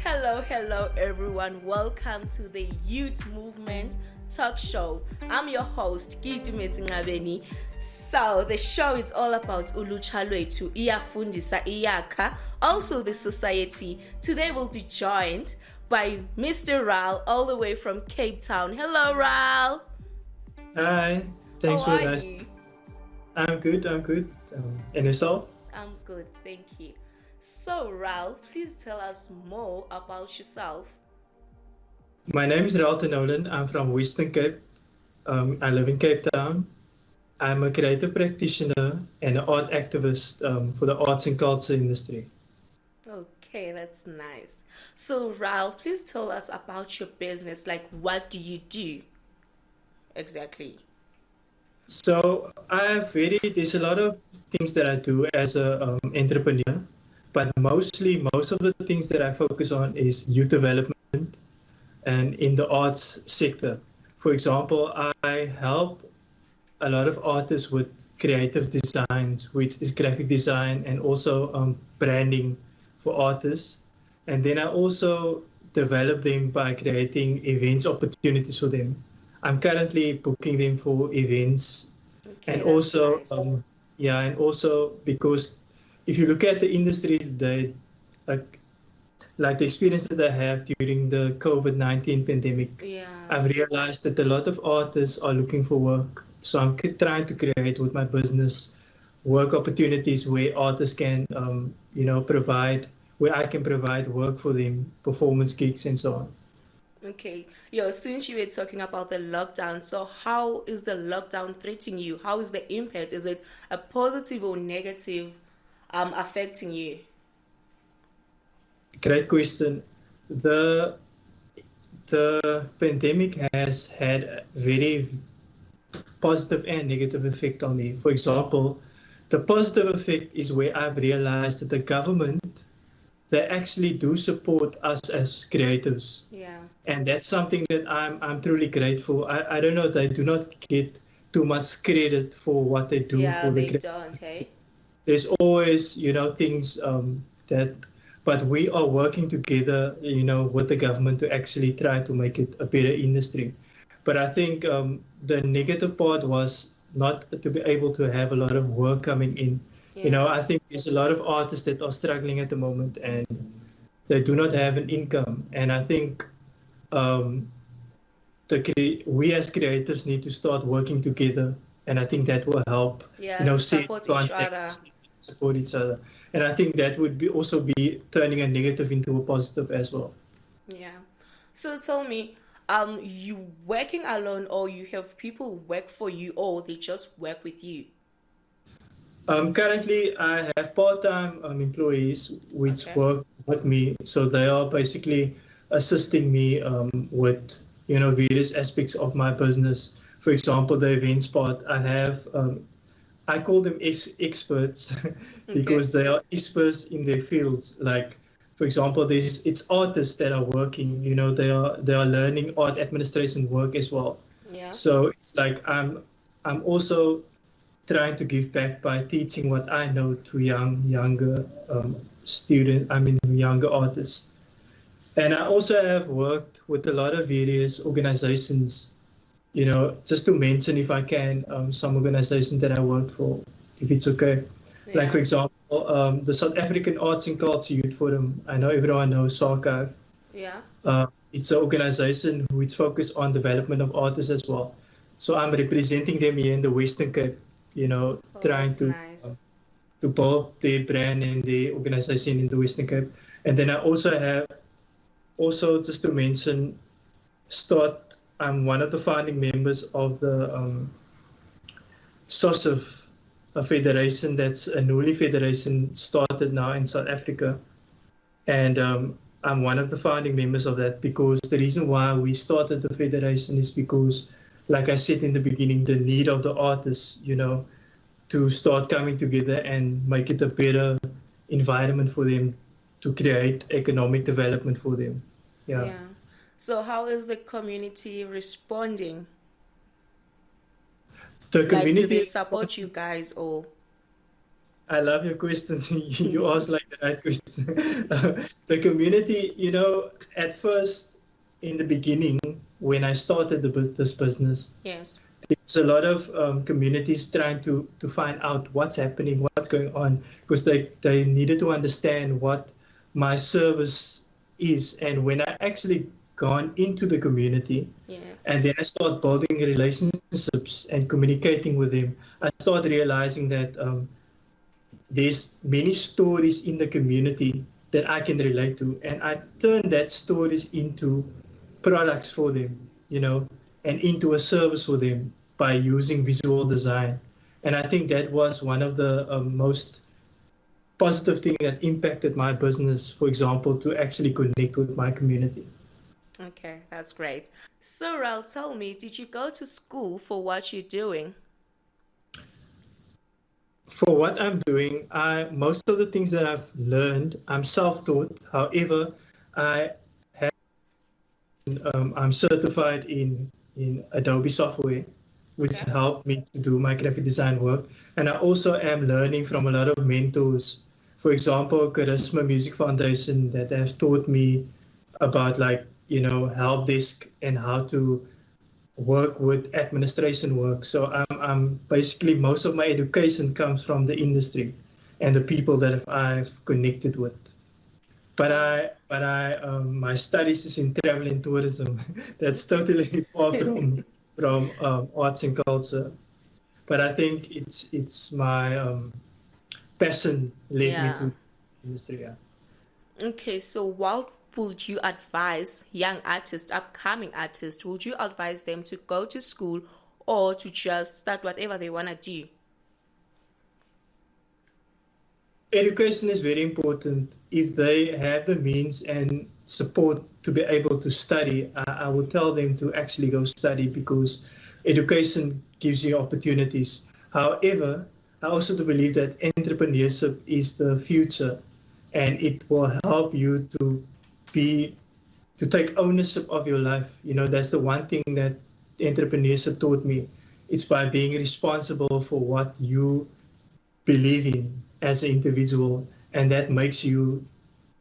Hello, everyone. Welcome to the Youth Movement Talk Show. I'm your host, Keitumetse Nqabeni. So, the show is all about ulutsha lwethu, iyafundisa, iyakha, also the society. Today we'll be joined by Mr. Ral, all the way from Cape Town. Hello, Ral. Hi, thanks How for are asking. you? I'm good. And yourself? I'm good, thank you. So, Ral, please tell us more about yourself. My name is Ralton Nolan. I'm from Western Cape. I live in Cape Town. I'm a creative practitioner and an art activist for the arts and culture industry. Okay, that's nice. So, Ralph, please tell us about your business. Like, what do you do exactly? So there's a lot of things that I do as a entrepreneur, but most of the things that I focus on is youth development and in the arts sector. For example, I help a lot of artists with creative designs, which is graphic design and also branding for artists. And then I also develop them by creating events opportunities for them. I'm currently booking them for events, and Okay, that's also nice. yeah, and also because if you look at the industry today, like like the experience that I have during the COVID-19 pandemic, Yeah. I've realized that a lot of artists are looking for work. So I'm trying to create with my business work opportunities where artists can, provide, where I can provide work for them, performance gigs and so on. Okay. Yo, since you were talking about the lockdown, so how is the lockdown threatening you? How is the impact? Is it a positive or negative affecting you? Great question. The the pandemic has had a very positive and negative effect on me. For example, the positive effect is where I've realized that the government, they actually do support us as creatives. Yeah. And that's something that I'm truly grateful. I don't know, they do not get too much credit for what they do Yeah, for the they creative. don't, hey? There's always, things that, but we are working together, with the government to actually try to make it a better industry. But I think the negative part was not to be able to have a lot of work coming in. Yeah. I think there's a lot of artists that are struggling at the moment and they do not have an income. And I think um, we as creators need to start working together, and I think that will help. Yeah, to Set support each other. contacts, support each other, and I think that would be also be turning a negative into a positive as well. Yeah. So tell me, you working alone or you have people work for you or they just work with you? Currently, I have part-time employees which Okay. work with me, so they are basically assisting me with various aspects of my business. For example, the events part, I call them experts Okay. because they are experts in their fields. Like, for example, it's artists that are working. They are learning art administration work as well. Yeah. So it's like I'm also trying to give back by teaching what I know to younger younger artists. And I also have worked with a lot of various organizations, just to mention, if I can, some organizations that I worked for, if it's okay. Like, Yeah. for example, the South African Arts and Culture Youth Forum. I know everyone knows SARCIVE. Yeah. It's an organization which focuses on development of artists as well. So I'm representing them here in the Western Cape, Oh, trying that's nice. to build their brand and their organization in the Western Cape. And then I also have, also just to mention, start. I'm one of the founding members of the SOSIF, a federation that's a newly federation started now in South Africa. And I'm one of the founding members of that because the reason why we started the federation is because, like I said in the beginning, the need of the artists, to start coming together and make it a better environment for them to create economic development for them. Yeah. Yeah. So how is the community responding? The Like, do they community support you guys or? I love your questions. You ask like the right question. The community, at first, in the beginning, when I started this business, Yes. there's a lot of communities trying to find out what's happening, what's going on, because they needed to understand what my service is. And when I actually gone into the community, Yeah. and then I start building relationships and communicating with them, I start realizing that there's many stories in the community that I can relate to, and I turn that stories into products for them, and into a service for them by using visual design. And I think that was one of the most positive thing that impacted my business, for example, to actually connect with my community. Okay, that's great. So, Ral, tell me, did you go to school for what you're doing? For what I'm doing, most of the things that I've learned, I'm self-taught. However, I I'm certified in Adobe software, which Okay. helped me to do my graphic design work. And I also am learning from a lot of mentors. For example, Charisma Music Foundation that have taught me about help desk and how to work with administration work. So I'm basically most of my education comes from the industry and the people that I've connected with. Oh. My studies is in travel and tourism. That's totally far from arts and culture. But I think it's my passion led me Yeah. to industry. Yeah. Okay, so what would you advise young artists, upcoming artists? Would you advise them to go to school or to just start whatever they want to do? Education is very important. If they have the means and support to be able to study, I would tell them to actually go study because education gives you opportunities. However, I also do believe that entrepreneurship is the future and it will help you be to take ownership of your life. That's the one thing that entrepreneurship taught me. It's by being responsible for what you believe in as an individual, and that makes you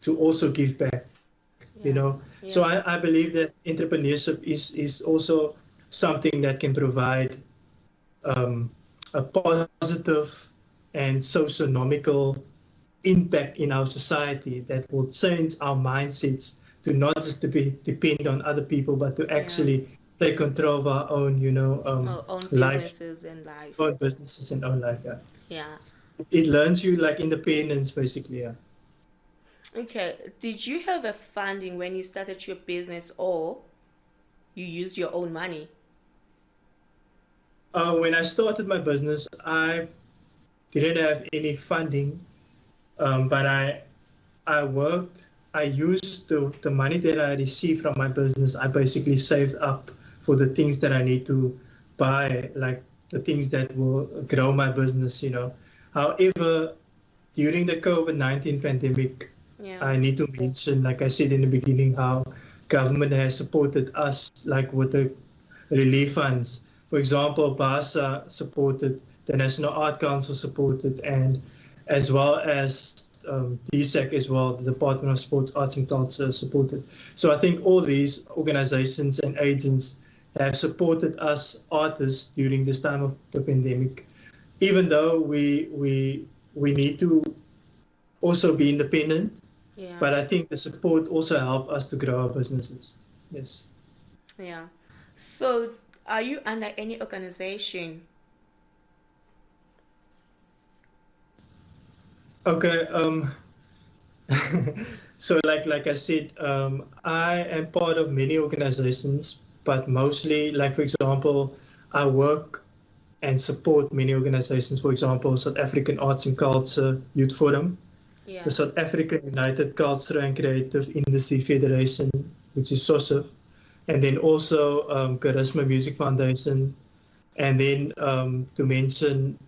to also give back. Yeah, So yeah, I believe that entrepreneurship is also something that can provide um, a positive and socioeconomical impact in our society that will change our mindsets to not just to be depend on other people, but to yeah. actually take control of our own, Our own life, businesses and life. own businesses and own life. Yeah, Yeah. it learns you like independence, basically. Yeah. Okay, did you have a funding when you started your business or you used your own money? When I started my business, I didn't have any funding, but I worked. I used the money that I received from my business. I basically saved up for the things that I need to buy, like the things that will grow my business. However, during the COVID-19 pandemic, Yeah. I need to mention, like I said in the beginning, how government has supported us, like with the relief funds. For example, BASA supported, the National Art Council supported, and as well as DSEC as well, the Department of Sports, Arts and Culture supported. So I think all these organizations and agents have supported us artists during this time of the pandemic, even though we need to also be independent, Yeah. but I think the support also help us to grow our businesses. Yes. Yeah. So, are you under any organization? Okay. So like I said, I am part of many organizations, but mostly, like for example, I work and support many organizations. For example, South African Arts and Culture Youth Forum, the Yeah. South African United Cultural and Creative Industry Federation, which is SOSIF, and then also Charisma Music Foundation, and then to mention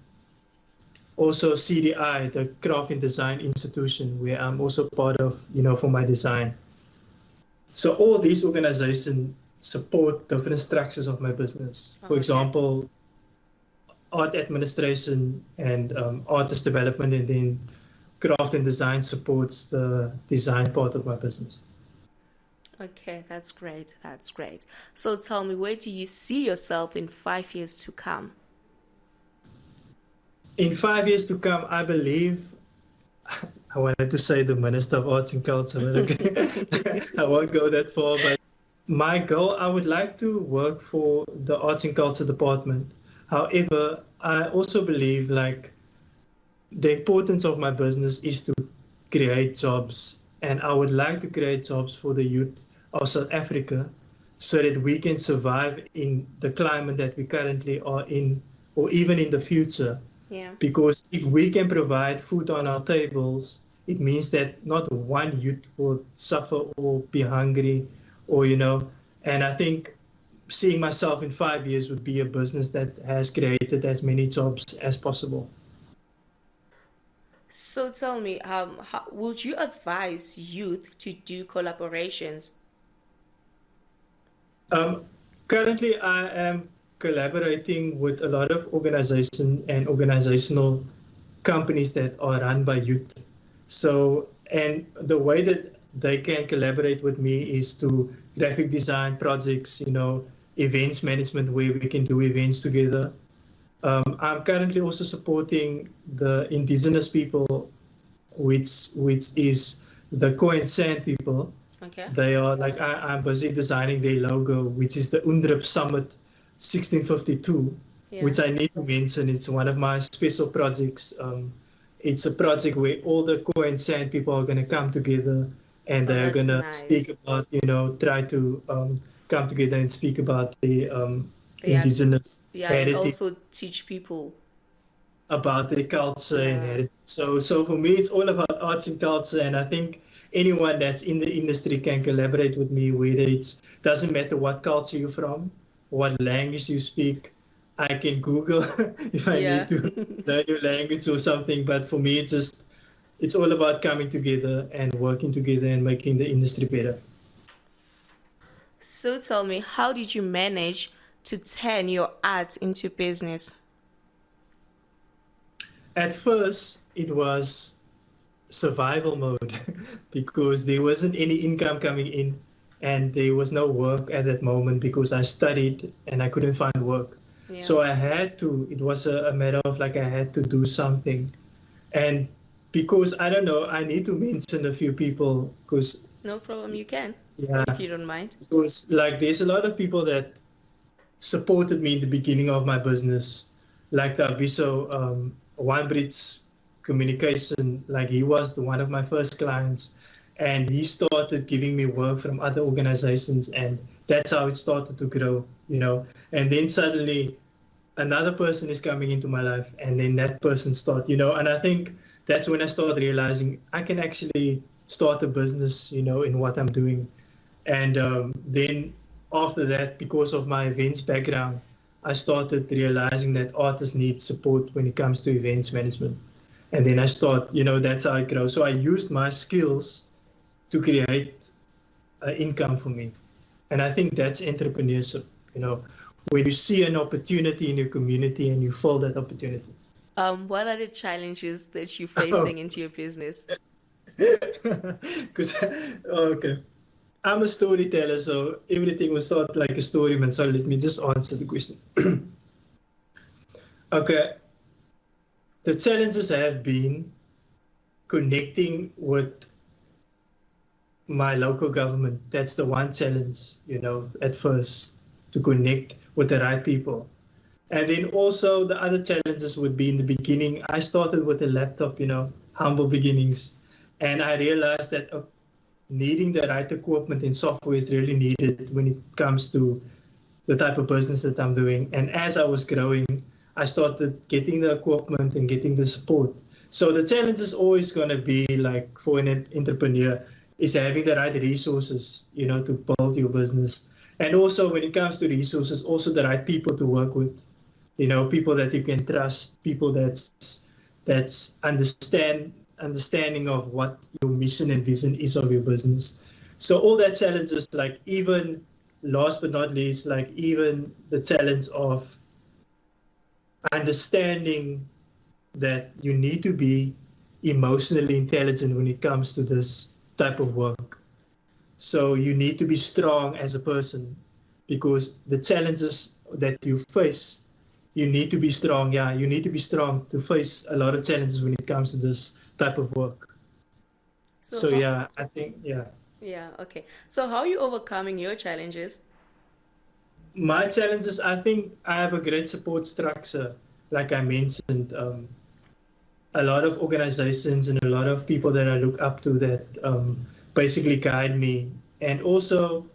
also CDI, the Craft and Design Institution, where I'm also part of, for my design. So all these organizations support different structures of my business. For Oh, okay. example, art administration and artist development, and then craft and design supports the design part of my business. Okay, that's great. That's great. So tell me, where do you see yourself in 5 years to come? In 5 years to come, I believe, I wanted to say the Minister of Arts and Culture, but okay, I won't go that far. But my goal, I would like to work for the Arts and Culture Department. However, I also believe like the importance of my business is to create jobs, and I would like to create jobs for the youth of South Africa so that we can survive in the climate that we currently are in, or even in the future. Yeah. Because if we can provide food on our tables, it means that not one youth will suffer or be hungry, or, and I think seeing myself in 5 years would be a business that has created as many jobs as possible. So tell me, would you advise youth to do collaborations? Currently, I am collaborating with a lot of organizations and organizational companies that are run by youth. So, and the way that they can collaborate with me is to graphic design projects, events management where we can do events together. I'm currently also supporting the indigenous people, which is the Khoisan Sand people. Okay. They are like, I'm busy designing their logo, which is the UNDRIP Summit 1652, Yeah. which I need to mention. It's one of my special projects. It's a project where all the Khoisan Sand people are going to come together, and they're that's going to nice. speak about, try to come together and speak about the indigenous Yeah, and heritage, also teach people about their culture and Yeah. heritage. So for me, it's all about arts and culture, and I think anyone that's in the industry can collaborate with me, whether it doesn't matter what culture you're from, what language you speak. I can Google if I Yeah. need to learn your language or something. But for me, it's all about coming together and working together and making the industry better. So tell me, how did you manage to turn your art into business? At first, it was survival mode because there wasn't any income coming in, and there was no work at that moment because I studied and I couldn't find work. Yeah. So I had to, it was a matter of like I had to do something. And because I don't know, I need to mention a few people because, No problem, you can. yeah, If you don't mind. because like there's a lot of people that supported me in the beginning of my business, like the Abiso One-Bridge Communication. Like he was one of my first clients, and he started giving me work from other organizations, and that's how it started to grow, And then suddenly another person is coming into my life, and then that person and I think that's when I started realizing I can actually start a business, in what I'm doing. And then after that, because of my events background, I started realizing that artists need support when it comes to events management. And then I that's how I grow. So I used my skills to create income for me. And I think that's entrepreneurship, when you see an opportunity in your community and you fill that opportunity. What are the challenges that you're facing into your business? Okay. I'm a storyteller, so everything will start like a story, man. So let me just answer the question. Okay. The challenges have been connecting with my local government. That's the one challenge, at first, to connect with the right people. And then also the other challenges would be in the beginning. I started with a laptop, humble beginnings. And I realized that needing the right equipment and software is really needed when it comes to the type of business that I'm doing. And as I was growing, I started getting the equipment and getting the support. So the challenge is always going to be like for an entrepreneur is having the right resources, to build your business. And also when it comes to resources, also the right people to work with, people that you can trust, people that's understanding of what your mission and vision is of your business. So all that challenges, like even last but not least, like even the challenge of understanding that you need to be emotionally intelligent when it comes to this type of work. So you need to be strong as a person, because the challenges that you face, you need to be strong. Yeah, you need to be strong to face a lot of challenges when it comes to this type of work. So how, yeah, I think, yeah. yeah, okay. So how are you overcoming your challenges? My challenges, I think I have a great support structure. Like I mentioned, a lot of organizations and a lot of people that I look up to that basically guide me. And also,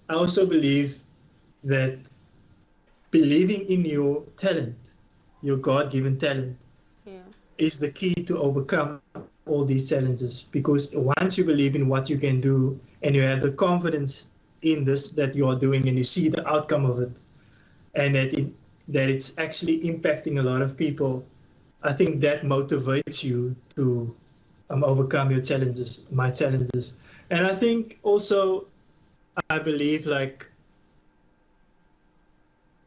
I also believe that believing in your talent, your God-given talent, Yeah. is the key to overcome all these challenges. Because once you believe in what you can do and you have the confidence in this that you are doing and you see the outcome of it, and that it's actually impacting a lot of people, I think that motivates you to overcome your challenges, my challenges. And I think also, I believe like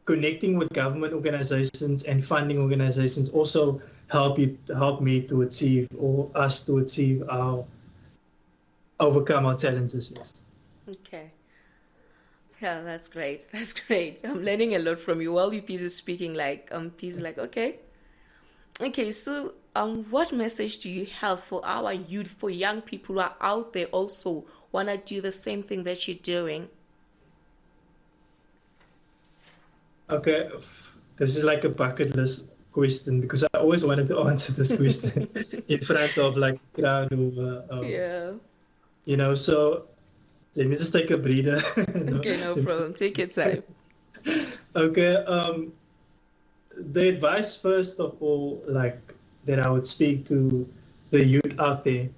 connecting with government organizations and funding organizations also help me to achieve, or us to achieve our overcome our challenges. Yes. Okay. Yeah, that's great. That's great. I'm learning a lot from you while you Peace is speaking. Peace like, okay, okay. So, what message do you have for our youth, for young people who are out there also wanna do the same thing that you're doing? Okay, this is like a bucket list question, because I always wanted to answer this question in front of like a crowd of, Yeah. so let me just take a breather. No, Okay, no let me problem. Take your time. okay, the advice first of all, like that I would speak to the youth out there,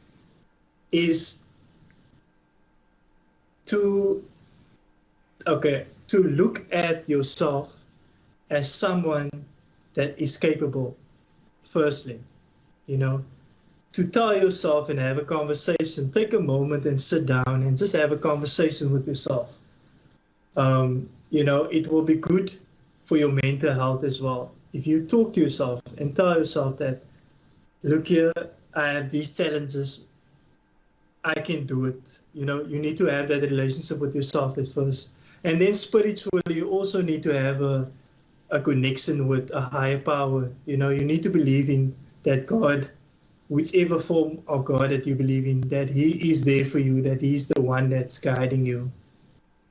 is to to look at yourself as someone that is capable. Firstly, you know, to tell yourself and have a conversation. Take a moment and sit down and just have a conversation with yourself. It will be good for your mental health as well. If you talk to yourself and tell yourself that, look here, I have these challenges, I can do it. You need to have that relationship with yourself at first. And then spiritually, you also need to have a connection with a higher power. You need to believe in that God, whichever form of God that you believe in, that He is there for you, that He's the one that's guiding you.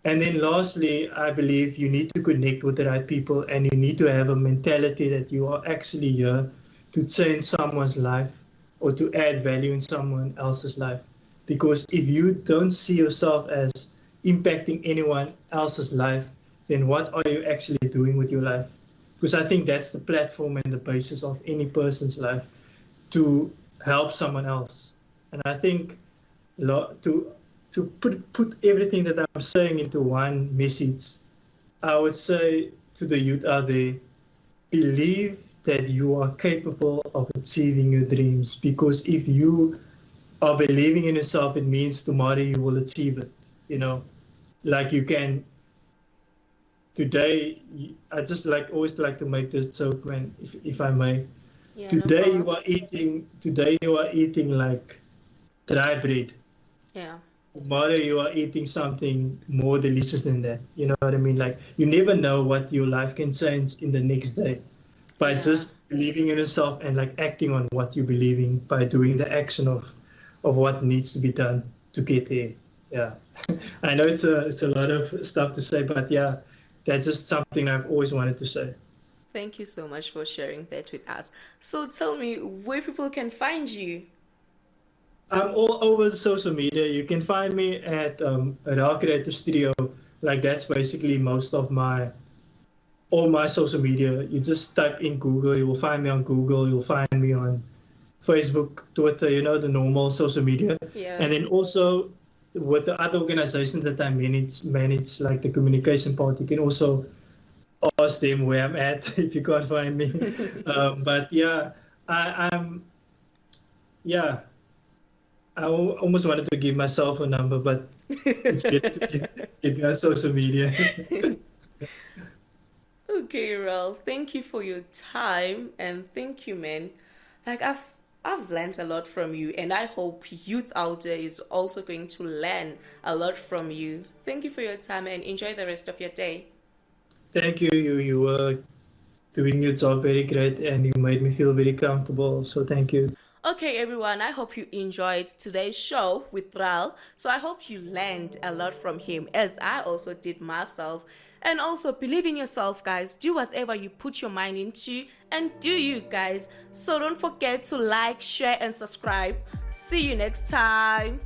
And then lastly, I believe you need to connect with the right people, and you need to have a mentality that you are actually here to change someone's life or to add value in someone else's life. Because if you don't see yourself as impacting anyone else's life, then what are you actually doing with your life? Because I think that's the platform and the basis of any person's life, to help someone else. And I think to put everything that I'm saying into one message, I would say to the youth out there, believe that you are capable of achieving your dreams. Because if you are believing in yourself, it means tomorrow you will achieve it. Like you can today. I just always like to make this joke, when, if I may. Yeah, no Today problem. you are eating. Today you are eating like dry bread. Yeah. Tomorrow you are eating something more delicious than that. You know what I mean? Like, you never know what your life can change in the next day by Yeah. just believing in yourself and like acting on what you believe in, by doing the action of what needs to be done to get there. Yeah. I know it's a lot of stuff to say, but yeah, that's just something I've always wanted to say. Thank you so much for sharing that with us. So tell me where people can find you. I'm all over social media. You can find me at Raw Creative Studio. Like, that's basically most of all my social media. You just type in Google, you will find me on Google, you'll find me on Facebook, Twitter, the normal social media. Yeah. And then also with the other organizations that I manage like the communication part, you can also ask them where I'm at if you can't find me. But yeah, I'm yeah. Almost wanted to give myself a number, but it's better to get me on social media. Okay, Ral, thank you for your time and thank you, man. Like I've learned a lot from you, and I hope youth out there is also going to learn a lot from you. Thank you for your time and enjoy the rest of your day. Thank you. You were doing your job very great, and you made me feel very comfortable. So thank you. Okay, everyone, I hope you enjoyed today's show with Ral. So I hope you learned a lot from him, as I also did myself. And also, believe in yourself, guys. Do whatever you put your mind into, and do you, guys. So don't forget to like, share, and subscribe. See you next time.